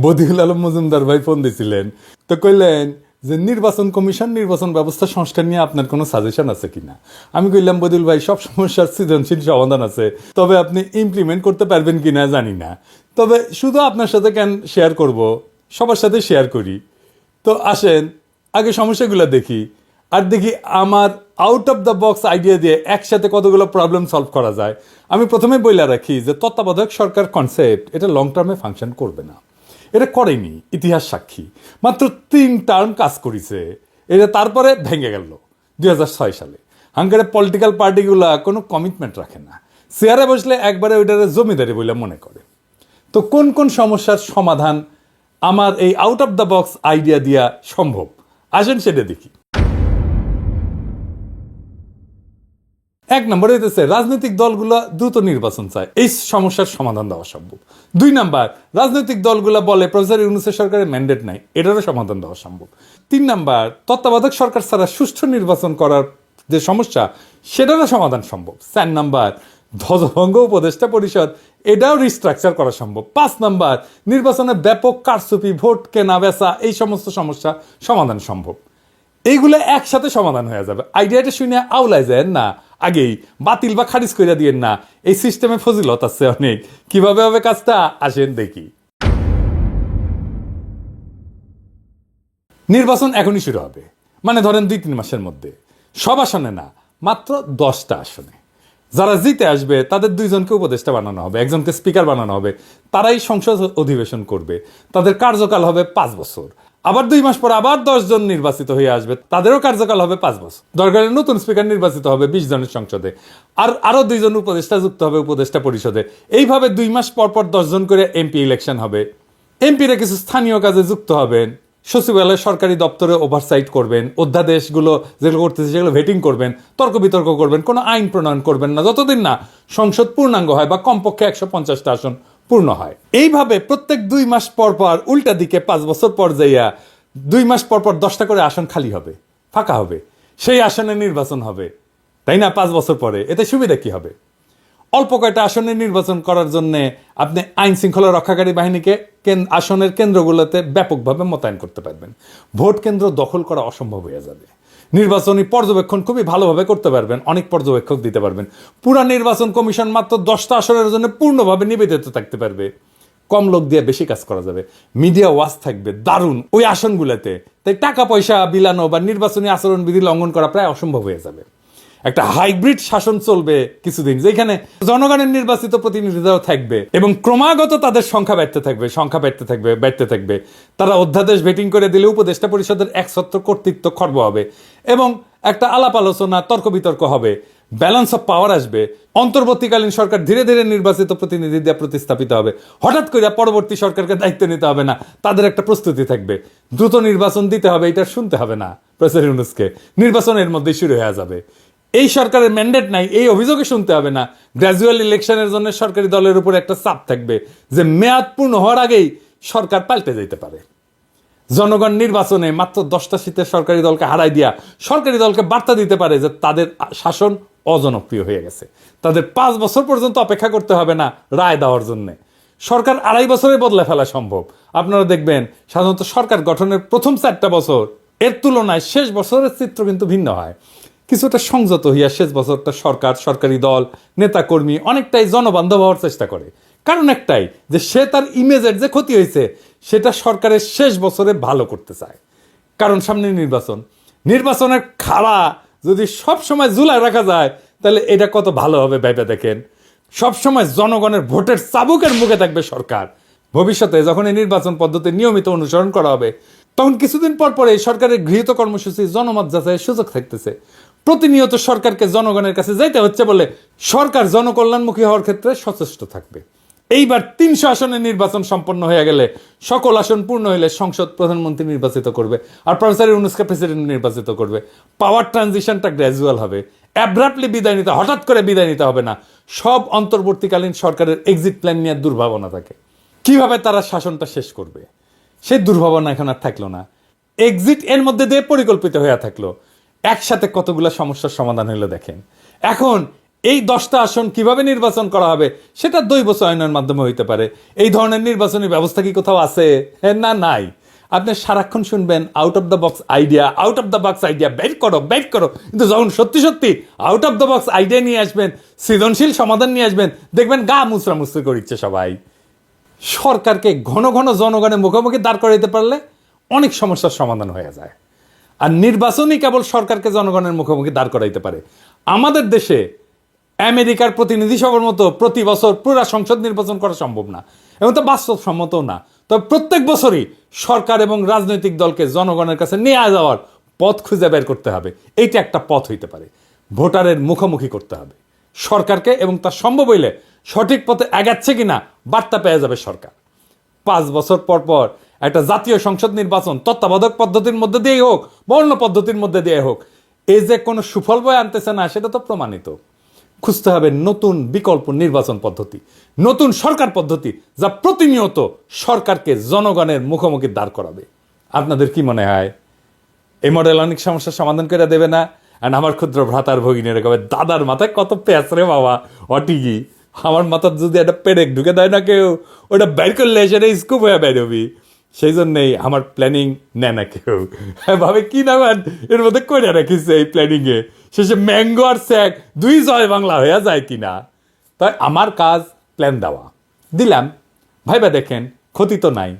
বদিউল আলম মজুমদার ভাই ফোন দিছিলেন, তো কইলেন যে নির্বাচন কমিশন নির্বাচন ব্যবস্থা সংস্কার নিয়ে আপনার কোনো সাজেশন আছে কিনা। আমি কইলাম বদিউল ভাই সব সমস্যার সৃজনশীল সমাধান আছে, তবে আপনি ইমপ্লিমেন্ট করতে পারবেন কিনা জানি না, তবে শুধু আপনার সাথে কেন শেয়ার করব, সবার সাথে শেয়ার করি। তো আসেন আগে সমস্যাগুলো দেখি, আর দেখি আমার out of the box idea দিয়ে একসাথে কতগুলো প্রবলেম সলভ করা যায়। আমি প্রথমে বলে রাখি যে তত্ত্বাবধায়ক সরকার কনসেপ্ট এটা লং টার্মে ফাংশন করবে না, এটা করেনি, ইতিহাস সাক্ষী। মাত্র 3 টার্ম কাজ করেছে, এটা তারপরে ভেঙে গেল 2006 সালে। হাঙ্গারের পলিটিক্যাল পার্টিগুলা কোনো কমিটমেন্ট রাখে না, চেয়ারে বসলে একবারে ওইটারে জমিদারি বলে মনে করে। তো কোন কোন সমস্যার সমাধান আমার এই out of the box idea দিয়া সম্ভব, আসেন সেটা দেখি। 1 নম্বরে হইতেছে রাজনৈতিক দলগুলো দ্রুত নির্বাচন চায়, এই সমস্যার সমাধান দেওয়া সম্ভব। 2 নাম্বার, রাজনৈতিক দলগুলো বলে প্রফেসর ইউনূসের সরকারের ম্যান্ডেট নাই, এটারও সমাধান দেওয়া সম্ভব। 3 নাম্বার, তত্ত্বাবধায়ক সরকার ছাড়া সুষ্ঠু নির্বাচন করার যে সমস্যা সেটারও সমাধান সম্ভব। 4 নাম্বার, ধ্বজভঙ্গ উপদেষ্টা পরিষদ এটাও রিস্ট্রাকচার করা সম্ভব। 5 নাম্বার, নির্বাচনে ব্যাপক কারচুপি, ভোট কেনা বেচা, এই সমস্ত সমস্যা সমাধান সম্ভব। এইগুলো একসাথে সমাধান হয়ে যাবে। আইডিয়াটা শুনে আউলাই যায় না, আগেই বাতিল বা খারিজ করে দিয়েন না, এই সিস্টেমে ফজিলত আছে অনেক। কিভাবে হবে কাজটা আসেন দেখি। নির্বাচন এখনই শুরু হবে, মানে ধরেন 2-3 মাসের মধ্যে। সব আসনে না, মাত্র 10টা আসনে। যারা জিতে আসবে তাদের 2 জনকে উপদেষ্টা বানানো হবে, 1 জনকে স্পিকার বানানো হবে, তারাই সংসদ অধিবেশন করবে। তাদের কার্যকাল হবে 5 বছর। আবার 2 মাস পর আবার 10 জন নির্বাচিত হয়ে আসবে, তাদেরও কার্যকাল হবে 5 বছর। দরকারে নতুন স্পিকার নির্বাচিত হবে 20 জনের সংসদে, আর আরো 2 জন উপদেষ্টা যুক্ত হবে উপদেষ্টা পরিষদে। এইভাবে 2 মাস পর পর 10 জন করে এমপি ইলেকশন হবে। এমপিরা কিছু স্থানীয় কাজে যুক্ত হবেন, সচিবালয় সরকারি দপ্তরে ওভারসাইট করবেন, অধ্যাদেশগুলো যেগুলো করতেছে সেগুলো ভেটিং করবেন, তর্ক বিতর্ক করবেন, কোনো আইন প্রণয়ন করবেন না যতদিন না সংসদ পূর্ণাঙ্গ হয় বা কমপক্ষে 150টা আসন পূর্ণ হয়। এইভাবে প্রত্যেক 2 মাস পর পর উল্টা দিকে 5 বছর পর যাইয়া 2 মাস পর পর 10টা করে আসন খালি হবে, ফাঁকা হবে, সেই আসনে নির্বাচন হবে, তাই না? 5 বছর পরে এতে সুবিধা কি হবে? অল্প কয়টা আসনে নির্বাচন করার জন্য আপনি আইন শৃঙ্খলা রক্ষাকারী বাহিনীকে আসনের কেন্দ্রগুলোতে ব্যাপকভাবে মোতায়েন করতে পারবেন। ভোট কেন্দ্র দখল করা অসম্ভব হয়ে যাবে। নির্বাচনী পর্যবেক্ষণ খুবই ভালোভাবে করতে পারবেন, অনেক পর্যবেক্ষক দিতে পারবেন। পুরা নির্বাচন কমিশন মাত্র 10টা আসনের জন্য পূর্ণভাবে নিবেদিত থাকতে পারবে। কম লোক দিয়ে বেশি কাজ করা যাবে। মিডিয়া ওয়াচ থাকবে দারুণ ওই আসনগুলোতে, তাই টাকা পয়সা বিলানো বা নির্বাচনী আচরণবিধি লঙ্ঘন করা প্রায় অসম্ভব হয়ে যাবে। একটা হাইব্রিড শাসন চলবে কিছুদিন, যেখানে জনগণের নির্বাচিত প্রতিনিধিরাও থাকবে এবং ক্রমাগত তাদের সংখ্যা বাড়তে থাকবে। তারা অধ্যাদেশ ভেটিং করে দিলে উপদেষ্টা পরিষদের একছত্র কর্তৃত্ব খর্ব হবে এবং একটা আলাপ আলোচনা তর্ক বিতর্ক হবে, ব্যালেন্স অফ পাওয়ার আসবে। অন্তর্বর্তীকালীন সরকার ধীরে ধীরে নির্বাচিত প্রতিনিধি দিয়ে প্রতিস্থাপিত হবে। হঠাৎ করে পরবর্তী সরকারকে দায়িত্ব নিতে হবে না, তাদের একটা প্রস্তুতি থাকবে। দ্রুত নির্বাচন দিতে হবে, এটা শুনতে হবে না প্রফেসর ইউনূসকে, নির্বাচনের মধ্যেই শুরু হয়ে যাবে। এই সরকারের ম্যান্ডেট নাই, এই অভিযোগে শুনতে হবে না। গ্র্যাজুয়াল ইলেকশনের জন্য সরকারি দলের উপর একটা চাপ থাকবে যে মেয়াদ পূর্ণ হওয়ার আগেই সরকার পাল্টে যেতে পারে। জনগণ নির্বাচনে মাত্র 10টা সিটের সরকারি দলকে হারাই দিয়া সরকারি দলকে বার্তা দিতে পারে যে তাদের শাসন অজনপ্রিয় হয়ে গেছে, তাদের 5 বছর পর্যন্ত অপেক্ষা করতে হবে না রায় দেওয়ার জন্য। সরকার 2.5 বছরে বদলে ফেলা সম্ভব। আপনারা দেখবেন সাধারণত সরকার গঠনের প্রথম 4টা বছর এর তুলনায় শেষ বছরের চিত্র কিন্তু ভিন্ন হয়। কিছুটা সংযত হইয়া শেষ বছরটা সরকার, সরকারি দল, নেতাকর্মী অনেকটাই জনবান্ধব হওয়ার চেষ্টা করে। কারণ একটাই, যে সে তার ইমেজের যে ক্ষতি হয়েছে সেটা সরকারের শেষ বছরে ভালো করতে চায়। কারণ সামনে নির্বাচনের খাড়া যদি সব সময় ঝুলায় রাখা যায় তাহলে এটা কত ভালো হবে ভেবে দেখেন। সবসময় জনগণের ভোটের চাবুকের মুখে থাকবে সরকার। ভবিষ্যতে যখন এই নির্বাচন পদ্ধতি নিয়মিত অনুসরণ করা হবে তখন কিছুদিন পর পরে সরকারের গৃহীত কর্মসূচি জনমত যাচাইয়ের সুযোগ থাকতেছে। প্রতিনিয়ত সরকারকে জনগণের কাছে যাইতে হচ্ছে বলে সরকার জনকল্যাণমুখী হওয়ার ক্ষেত্রে সচেষ্ট থাকবে। এইবার 300 আসনে নির্বাচন সম্পন্ন হয়ে গেলে, সকল আসন পূর্ণ হলে সংসদ প্রধানমন্ত্রী নির্বাচিত করবে আর প্রফেসর ইউনূসকে প্রেসিডেন্ট নির্বাচিত করবে। পাওয়ার ট্রানজিশনটা গ্র্যাজুয়াল হবে, অ্যাব্রাপ্টলি বিদায় নিতে, হঠাৎ করে বিদায় নিতে হবে না। সব অন্তর্বর্তীকালীন সরকারের এক্সিট প্ল্যান নিয়ে দুর্ভাবনা থাকে, কিভাবে তারা শাসনটা শেষ করবে সেই দুর্ভাবনা এখন আর থাকলো না। এক্সিট এর মধ্যে দিয়ে পরিকল্পিত হয়ে থাকলো। একসাথে কতগুলো সমস্যার সমাধান হলো দেখেন। এখন এই 10টা আসন কিভাবে নির্বাচন করা হবে সেটা দৈব চয়নের মাধ্যমে হইতে পারে। এই ধরনের নির্বাচনী ব্যবস্থা কি কোথাও আছে? হ্যাঁ, না, নাই। আপনি সারাক্ষণ শুনবেন out of the box idea, out of the box idea, বের করো বের করো, কিন্তু যখন সত্যি সত্যি out of the box idea নিয়ে আসবেন, সৃজনশীল সমাধান নিয়ে আসবেন, দেখবেন গা মুচড়ামুচড়ি করিচ্ছে সবাই। সরকারকে ঘন ঘন জনগণের মুখোমুখি দাঁড় করাইতে পারলে অনেক সমস্যার সমাধান হয়ে যায়। আর নির্বাচনই কেবল সরকারকে জনগণের মুখোমুখি দাঁড় করাইতে পারে। আমাদের দেশে আমেরিকার প্রতিনিধি সভার মতো প্রতি বছর পুরা সংসদ নির্বাচন করা সম্ভব না, এবং তো বাস্তবসম্মতও না। তবে প্রত্যেক বছরই সরকার এবং রাজনৈতিক দলকে জনগণের কাছে নিয়ে যাওয়ার পথ খুঁজে বের করতে হবে। এইটা একটা পথ হইতে পারে। ভোটারের মুখোমুখি করতে হবে সরকারকে, এবং তার সম্ভব হইলে সঠিক পথে এগাচ্ছে কিনা বার্তা পেয়ে যাবে সরকার। 5 বছর পর পর একটা জাতীয় সংসদ নির্বাচন তত্ত্বাবধায়ক পদ্ধতির মধ্যে দিয়েই হোক বা অন্য পদ্ধতির মধ্যে দিয়ে হোক, এই যে কোনো সুফল বয়ে আনতেছে না সেটা তো প্রমাণিত। খুঁজতে হবে নতুন বিকল্প নির্বাচন পদ্ধতি, নতুন সরকার পদ্ধতি, যা প্রতিনিয়ত সরকারকে জনগণের মুখোমুখি দাঁড় করাবে। আপনাদের কি মনে হয় এই মডেল অনেক সমস্যার সমাধান করে দেবে না? আর আমার ক্ষুদ্র ভ্রাতার ভগিনীর কবে দাদার মাথায় কত প্যাঁচ রে বাবা, অটিকি আমার মাথার যদি একটা পেরেক ঢুকে দেয় না কেউ, ওটা বের করলে সেটা স্কুপ হয়ে বেরোবি। সেই জন্যেই আমার প্ল্যানিং নেয় না কেউ। ভাবে কি না এর মধ্যে করে রাখিছে এই প্ল্যানিংয়ে, শেষে ম্যাঙ্গো আর স্যাক 2 জয় বাংলা হয়ে যায় কিনা। তাই আমার কাজ প্ল্যান দেওয়া, দিলাম, ভাইবা দেখেন, ক্ষতি তো নাই।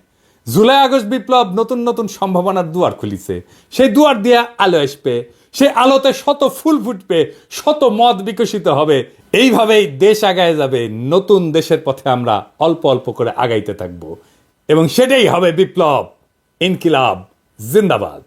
জুলাই আগস্ট বিপ্লব নতুন নতুন সম্ভাবনার দুয়ার খুলিছে। সেই দুয়ার দিয়ে আলো আসবে, সেই আলোতে শত ফুল ফুটবে, শত মত বিকশিত হবে। এইভাবেই দেশ আগায় যাবে। নতুন দেশের পথে আমরা অল্প অল্প করে আগাইতে থাকবো, এবং সেটাই হবে বিপ্লব। ইনকিলাব জিন্দাবাদ।